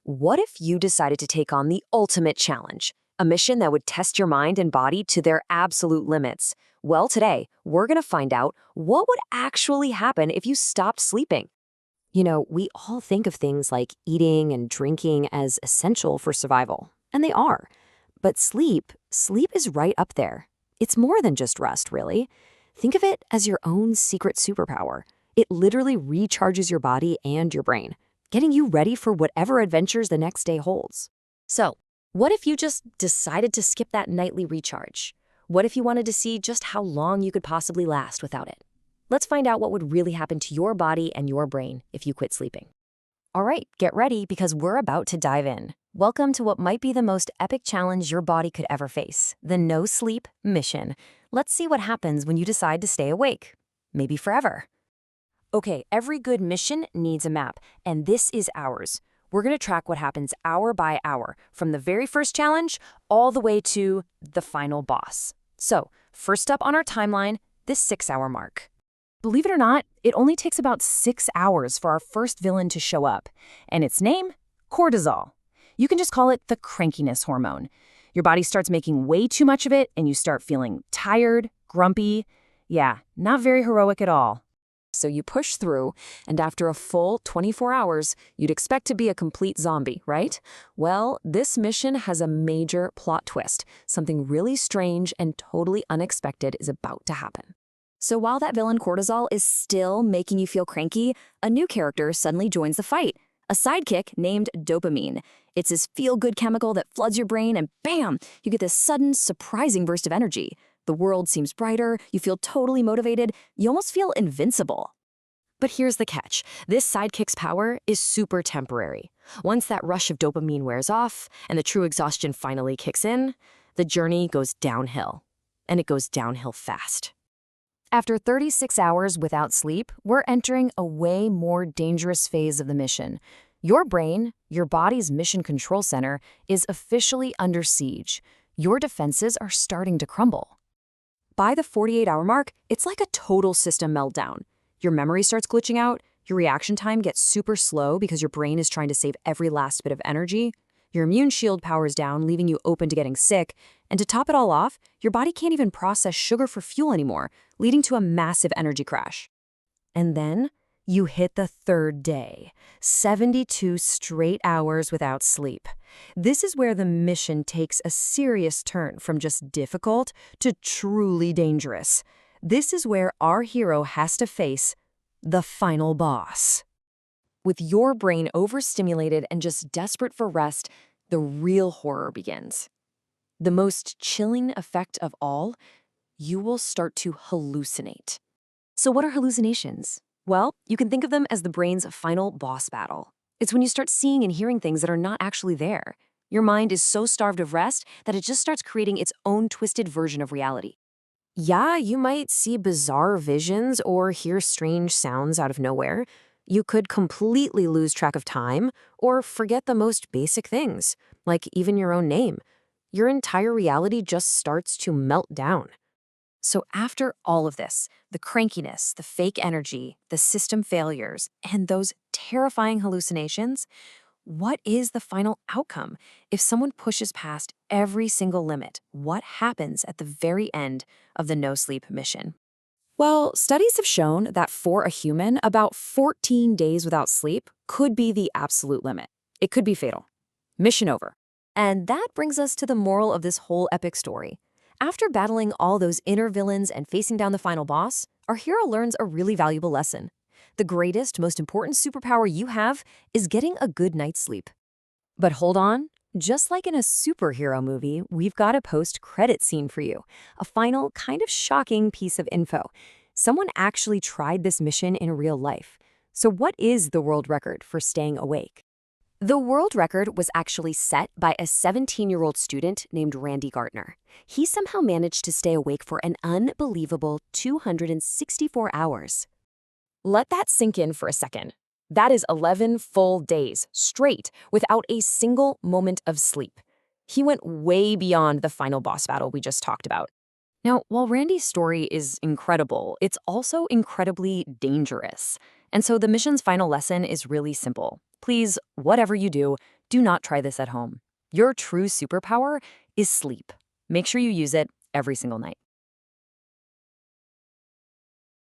What if you decided to take on the ultimate challenge? A mission that would test your mind and body to their absolute limits. Well, today, we're going to find out what would actually happen if you stopped sleeping. We all think of things like eating and drinking as essential for survival, and they are. But sleep is right up there. It's more than just rest, really. Think of it as your own secret superpower. It literally recharges your body and your brain, getting you ready for whatever adventures the next day holds. So, what if you just decided to skip that nightly recharge? What if you wanted to see just how long you could possibly last without it? Let's find out what would really happen to your body and your brain if you quit sleeping. All right, get ready because we're about to dive in. Welcome to what might be the most epic challenge your body could ever face, the no sleep mission. Let's see what happens when you decide to stay awake, maybe forever. Okay, every good mission needs a map, and this is ours. We're going to track what happens hour by hour, from the very first challenge all the way to the final boss. So, first up on our timeline, this 6-hour mark. Believe it or not, it only takes about 6 hours for our first villain to show up, and its name? Cortisol. You can just call it the crankiness hormone. Your body starts making way too much of it, and you start feeling tired, grumpy. Yeah, not very heroic at all. So you push through, and after a full 24 hours, you'd expect to be a complete zombie, right? Well, this mission has a major plot twist. Something really strange and totally unexpected is about to happen. So while that villain cortisol is still making you feel cranky, a new character suddenly joins the fight. A sidekick named dopamine. It's this feel-good chemical that floods your brain and bam, you get this sudden, surprising burst of energy. The world seems brighter, you feel totally motivated, you almost feel invincible. But here's the catch. This sidekick's power is super temporary. Once that rush of dopamine wears off and the true exhaustion finally kicks in, the journey goes downhill. And it goes downhill fast. After 36 hours without sleep, we're entering a way more dangerous phase of the mission. Your brain, your body's mission control center, is officially under siege. Your defenses are starting to crumble. By the 48-hour mark, it's like a total system meltdown. Your memory starts glitching out, your reaction time gets super slow because your brain is trying to save every last bit of energy, your immune shield powers down, leaving you open to getting sick, and to top it all off, your body can't even process sugar for fuel anymore, leading to a massive energy crash. And then you hit the third day, 72 straight hours without sleep. This is where the mission takes a serious turn from just difficult to truly dangerous. This is where our hero has to face the final boss. With your brain overstimulated and just desperate for rest, the real horror begins. The most chilling effect of all, you will start to hallucinate. So what are hallucinations? Well, you can think of them as the brain's final boss battle. It's when you start seeing and hearing things that are not actually there. Your mind is so starved of rest that it just starts creating its own twisted version of reality. Yeah, you might see bizarre visions or hear strange sounds out of nowhere. You could completely lose track of time or forget the most basic things, like even your own name. Your entire reality just starts to melt down. So after all of this, the crankiness, the fake energy, the system failures, and those terrifying hallucinations, what is the final outcome? If someone pushes past every single limit, what happens at the very end of the no-sleep mission? Well, studies have shown that for a human, about 14 days without sleep could be the absolute limit. It could be fatal. Mission over. And that brings us to the moral of this whole epic story. After battling all those inner villains and facing down the final boss, our hero learns a really valuable lesson. The greatest, most important superpower you have is getting a good night's sleep. But hold on. Just like in a superhero movie, we've got a post-credit scene for you. A final, kind of shocking piece of info. Someone actually tried this mission in real life. So what is the world record for staying awake? The world record was actually set by a 17-year-old student named Randy Gardner. He somehow managed to stay awake for an unbelievable 264 hours. Let that sink in for a second. That is 11 full days straight without a single moment of sleep. He went way beyond the final boss battle we just talked about. Now, while Randy's story is incredible, it's also incredibly dangerous. And so the mission's final lesson is really simple. Please, whatever you do, Do not try this at home. Your true superpower is sleep. Make sure you use it every single night.